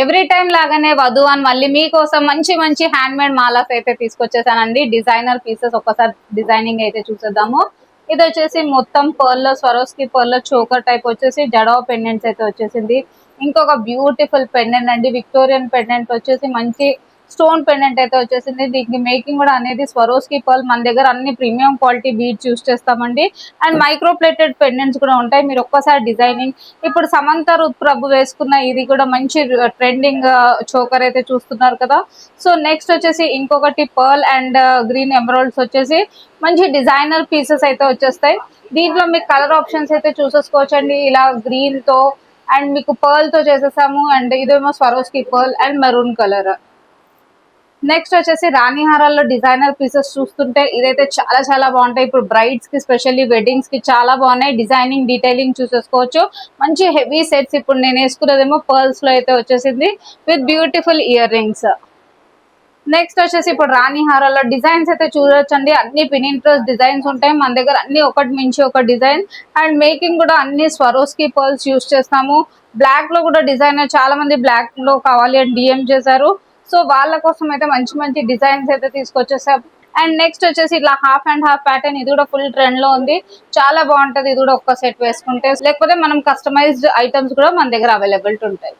Every time లాగానే వధు అని మళ్ళీ మీకోసం మంచి మంచి హ్యాండ్ మేడ్ మాలాస్ అయితే తీసుకొచ్చేసానండి. డిజైనర్ పీసెస్ ఒక్కసారి డిజైనింగ్ అయితే చూసేద్దాము. ఇది వచ్చేసి మొత్తం పర్ల్ లో స్వరోస్కి పర్ల్ లో చోకర్ టైప్ వచ్చేసి జడో పెండెంట్స్ అయితే వచ్చేసింది. ఇంకొక బ్యూటిఫుల్ పెండెంట్ అండి, విక్టోరియన్ పెండెంట్ వచ్చేసి మంచి స్టోన్ పెండెంట్ అయితే వచ్చేసింది. దీనికి మేకింగ్ కూడా అనేది స్వరోస్కి పర్ల్, మన దగ్గర అన్ని ప్రీమియం క్వాలిటీ బీడ్స్ యూస్ చేస్తామండి. అండ్ మైక్రో ప్లేటెడ్ పెండెంట్స్ కూడా ఉంటాయి. మీరు ఒక్కసారి డిజైనింగ్ ఇప్పుడు సమంత ప్రభు వేసుకున్న ఇది కూడా మంచి ట్రెండింగ్ చోకర్ అయితే చూస్తున్నారు కదా. సో నెక్స్ట్ వచ్చేసి ఇంకొకటి పర్ల్ అండ్ గ్రీన్ ఎమరాల్డ్స్ వచ్చేసి మంచి డిజైనర్ పీసెస్ అయితే వచ్చేస్తాయి. దీంట్లో మీకు కలర్ ఆప్షన్స్ అయితే చూసేసుకోవచ్చండి. ఇలా గ్రీన్ తో అండ్ మీకు పర్ల్ తో చేసేసాము. అండ్ ఇదేమో Swarovski pearl and maroon colour. Next వచ్చేసి రాణి హారాల్లో డిజైనర్ పీసెస్ చూస్తుంటే ఇదైతే చాలా చాలా బాగుంటాయి. ఇప్పుడు బ్రైడ్స్ కి స్పెషల్లీ వెడ్డింగ్స్ కి చాలా బాగున్నాయి. డిజైనింగ్ డీటెయిలింగ్ చూసేసుకోవచ్చు. మంచి హెవీ సెట్స్. ఇప్పుడు నేను వేసుకున్నదేమో పర్ల్స్ లో అయితే వచ్చేసింది with beautiful ear rings. Next వచ్చేసి ఇప్పుడు రాణి హారాల్లో డిజైన్స్ అయితే చూడొచ్చండి. అన్ని పినింట్రెస్ట్ డిజైన్స్ ఉంటాయి మన దగ్గర, అన్ని ఒకటి మించి ఒక డిజైన్. అండ్ మేకింగ్ కూడా అన్ని స్వరోస్కి పర్ల్స్ యూస్ చేస్తాము. బ్లాక్ లో కూడా డిజైనర్ చాలా మంది బ్లాక్ లో కావాలి అని డిఎం చేశారు. సో వాళ్ళ కోసం అయితే మంచి మంచి డిజైన్స్ అయితే తీసుకొచ్చేసాం. అండ్ నెక్స్ట్ వచ్చేసి ఇట్లా హాఫ్ అండ్ హాఫ్ ప్యాటర్న్, ఇది కూడా ఫుల్ ట్రెండ్ లో ఉంది, చాలా బాగుంటది. ఇది కూడా ఒక్క సెట్ వేసుకుంటే, లేకపోతే మనం కస్టమైజ్డ్ ఐటమ్స్ కూడా మన దగ్గర అవైలబిలిటీ ఉంటాయి.